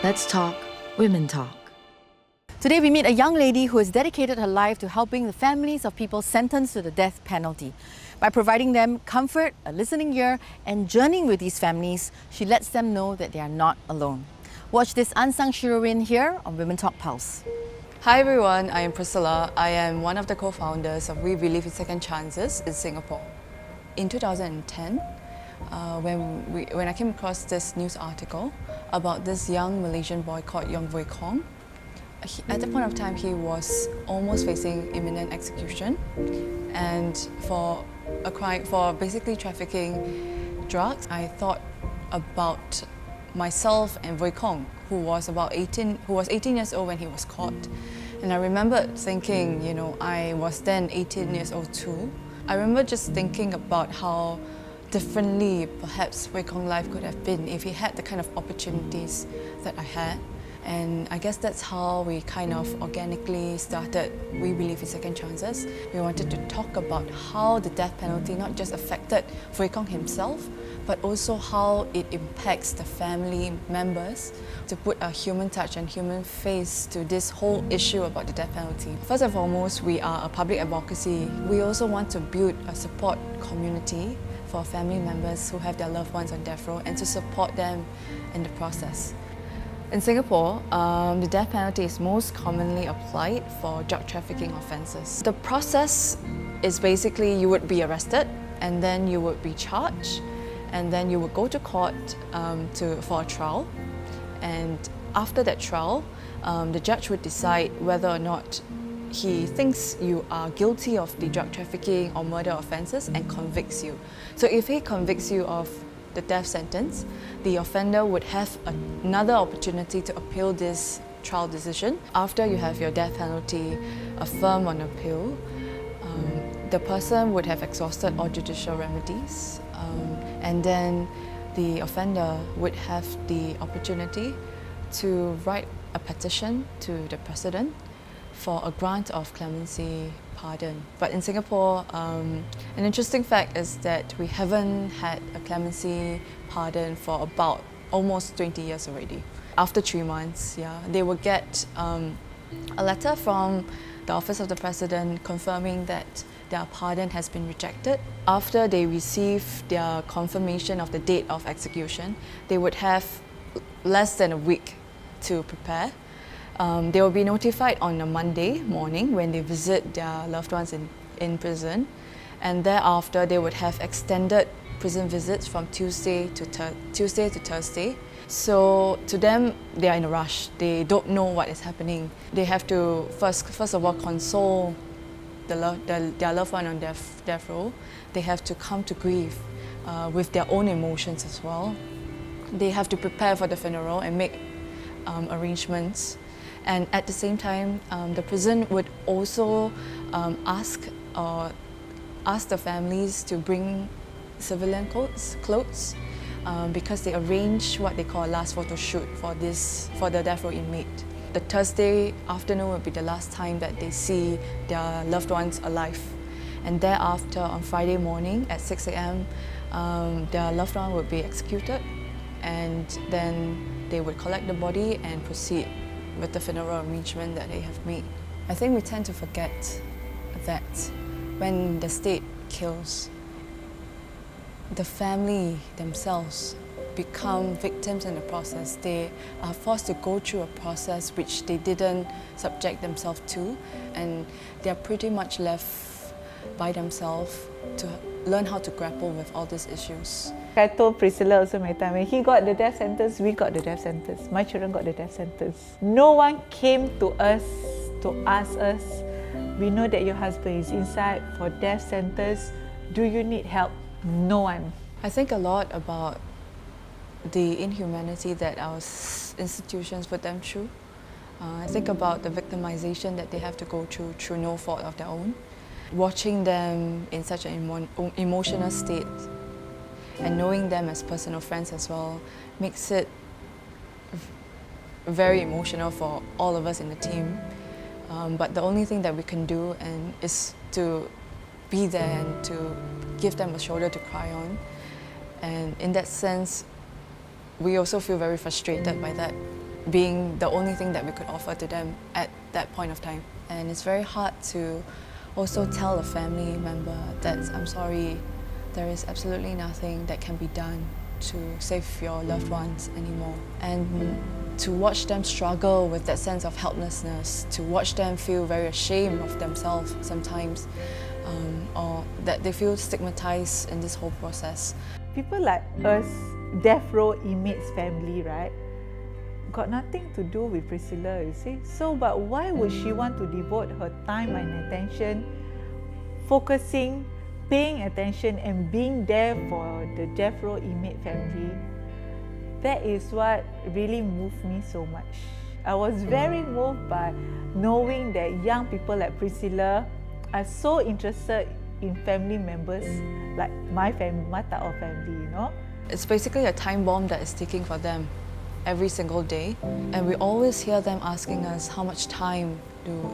Let's talk Women Talk. Today we meet a young lady who has dedicated her life to helping the families of people sentenced to the death penalty. By providing them comfort, a listening ear, and journeying with these families, she lets them know that they are not alone. Watch this unsung heroine here on WomenTalk Pulse. Hi everyone, I am Priscilla. I am one of the co-founders of We Believe in Second Chances in Singapore. In 2010, when I came across this news article about this young Malaysian boy called Yong Wei Kong, at that point of time he was almost facing imminent execution, and for a crime for basically trafficking drugs. I thought about myself and Wei Kong, who was 18 years old when he was caught. And I remembered thinking, I was then 18 years old too. I remember just thinking about how differently perhaps Wei Kong's life could have been if he had the kind of opportunities that I had. And I guess that's how we kind of organically started We Believe in Second Chances. We wanted to talk about how the death penalty not just affected Wei Kong himself, but also how it impacts the family members, to put a human touch and human face to this whole issue about the death penalty. First and foremost, we are a public advocacy. We also want to build a support community for family members who have their loved ones on death row and to support them in the process. In Singapore, the death penalty is most commonly applied for drug trafficking offences. The process is basically you would be arrested and then you would be charged and then you would go to court for a trial. And after that trial, the judge would decide whether or not he thinks you are guilty of the drug trafficking or murder offences and convicts you. So if he convicts you of the death sentence, the offender would have another opportunity to appeal this trial decision. After you have your death penalty affirmed on appeal, the person would have exhausted all judicial remedies, and then the offender would have the opportunity to write a petition to the President for a grant of clemency pardon. But in Singapore, an interesting fact is that we haven't had a clemency pardon for about almost 20 years already. After 3 months, they will get a letter from the Office of the President confirming that their pardon has been rejected. After they receive their confirmation of the date of execution, they would have less than a week to prepare. They will be notified on a Monday morning when they visit their loved ones in prison, and thereafter they would have extended prison visits from Tuesday to Thursday. So to them, they are in a rush. They don't know what is happening. They have to first of all console their loved one on death row. They have to come to grief with their own emotions as well. They have to prepare for the funeral and make arrangements. And at the same time, the prison would also ask the families to bring civilian clothes because they arrange what they call a last photo shoot for the death row inmate. The Thursday afternoon will be the last time that they see their loved ones alive. And thereafter, on Friday morning at 6 a.m., their loved one would be executed, and then they would collect the body and proceed with the funeral arrangement that they have made. I think we tend to forget that when the state kills, the family themselves become victims in the process. They are forced to go through a process which they didn't subject themselves to, and they're pretty much left by themselves to learn how to grapple with all these issues. I told Priscilla also my time, when he got the death sentence, we got the death sentence. My children got the death sentence. No one came to us to ask us, we know that your husband is inside for death sentence. Do you need help? No one. I think a lot about the inhumanity that our institutions put them through. I think about the victimization that they have to go through no fault of their own. Watching them in such an emotional state and knowing them as personal friends as well makes it very emotional for all of us in the team. But the only thing that we can do is to be there and to give them a shoulder to cry on. And in that sense, we also feel very frustrated by that. being the only thing that we could offer to them at that point of time. And it's very hard to also tell a family member that I'm sorry, there is absolutely nothing that can be done to save your loved ones anymore. And to watch them struggle with that sense of helplessness, to watch them feel very ashamed of themselves sometimes, or that they feel stigmatized in this whole process. People like us, death row inmates family, right, got nothing to do with Priscilla, you see. So, but why would she want to devote her time and attention focusing, paying attention and being there for the death row inmate family? That is what really moved me so much. I was very moved by knowing that young people like Priscilla are so interested in family members like my family, my type of family, you know. It's basically a time bomb that is ticking for them every single day, and we always hear them asking us how much time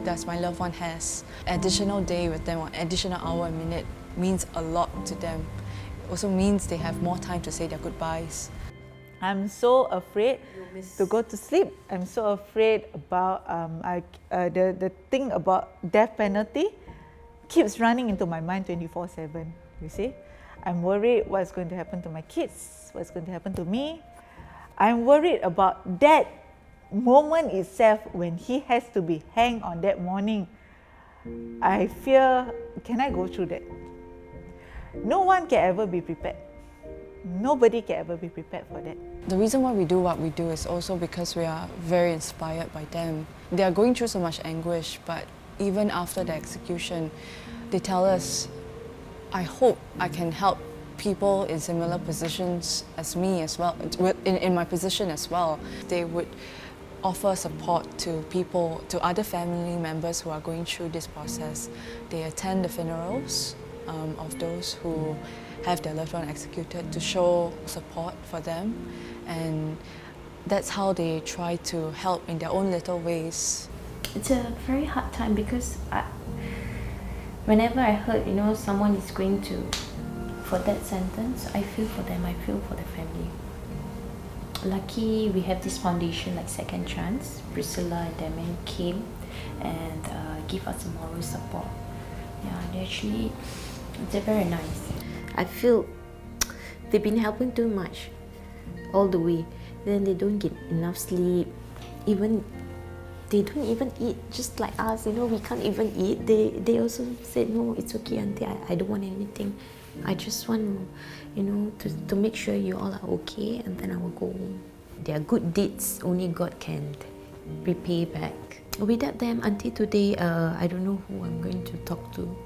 does my loved one has. Additional day with them or additional hour a minute means a lot to them. It also means they have more time to say their goodbyes. I'm so afraid to go to sleep. I'm so afraid about the thing about death penalty keeps running into my mind 24/7, you see. I'm worried what's going to happen to my kids, what's going to happen to me. I'm worried about that moment itself when he has to be hanged on that morning. I fear, can I go through that? No one can ever be prepared. Nobody can ever be prepared for that. The reason why we do what we do is also because we are very inspired by them. They are going through so much anguish, but even after the execution, they tell us, I hope I can help people in similar positions as me as well, in my position as well. They would offer support to people, to other family members who are going through this process. They attend the funerals of those who have their loved one executed to show support for them, and that's how they try to help in their own little ways. It's a very hard time because whenever I heard, someone is going for that sentence, I feel for them, I feel for the family. Lucky we have this foundation like Second Chance. Priscilla and Damien came and give us a moral support. Yeah, they actually, they're very nice. I feel they've been helping too much all the way. Then they don't get enough sleep. They don't even eat, just like us, we can't even eat. They also said, no, it's okay, auntie, I don't want anything. I just want to make sure you all are okay, and then I will go home. Their good deeds, only God can repay back. Without them, until today, I don't know who I'm going to talk to.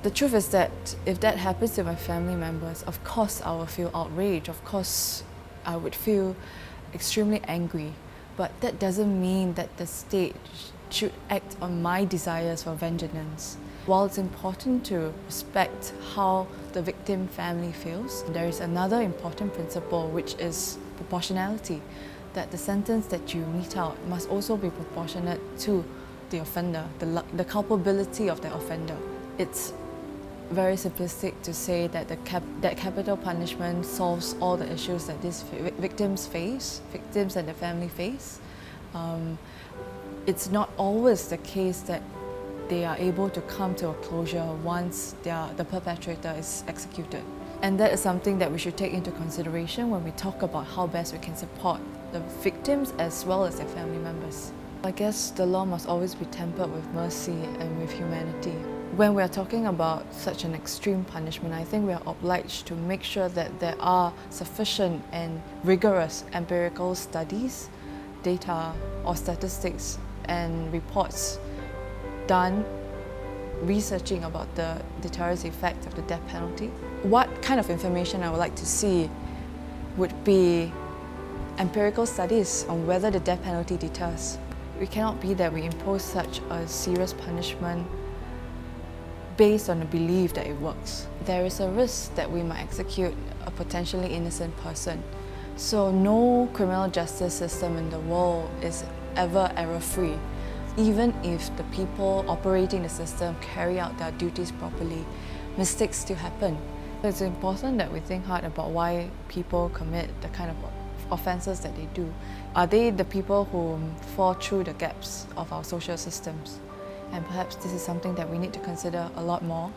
The truth is that if that happens to my family members, of course I will feel outraged, of course I would feel extremely angry. But that doesn't mean that the state should act on my desires for vengeance. While it's important to respect how the victim family feels, there is another important principle, which is proportionality, that the sentence that you mete out must also be proportionate to the offender, the culpability of the offender. It's very simplistic to say that that capital punishment solves all the issues that these victims and their family face. It's not always the case that they are able to come to a closure once the perpetrator is executed. And that is something that we should take into consideration when we talk about how best we can support the victims as well as their family members. I guess the law must always be tempered with mercy and with humanity. When we are talking about such an extreme punishment, I think we are obliged to make sure that there are sufficient and rigorous empirical studies, data or statistics and reports done researching about the deterrence effect of the death penalty. What kind of information I would like to see would be empirical studies on whether the death penalty deters. It cannot be that we impose such a serious punishment based on the belief that it works. There is a risk that we might execute a potentially innocent person. So no criminal justice system in the world is ever error-free. Even if the people operating the system carry out their duties properly, mistakes still happen. It's important that we think hard about why people commit the kind of offences that they do. Are they the people who fall through the gaps of our social systems? And perhaps this is something that we need to consider a lot more,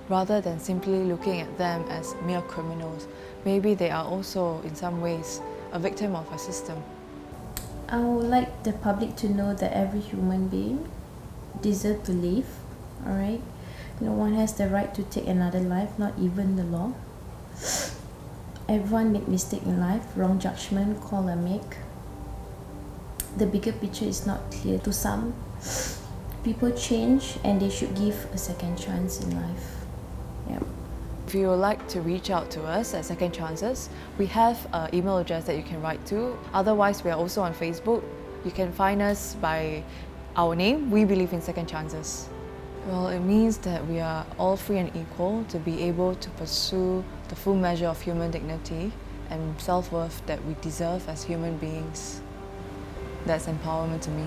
rather than simply looking at them as mere criminals. Maybe they are also, in some ways, a victim of a system. I would like the public to know that every human being deserves to live, alright? No one has the right to take another life, not even the law. Everyone make mistake in life, wrong judgment, call or make. The bigger picture is not clear to some. People change and they should give a second chance in life. Yeah. If you would like to reach out to us at Second Chances, we have an email address that you can write to. Otherwise, we are also on Facebook. You can find us by our name, We Believe in Second Chances. Well, it means that we are all free and equal to be able to pursue the full measure of human dignity and self-worth that we deserve as human beings. That's empowerment to me.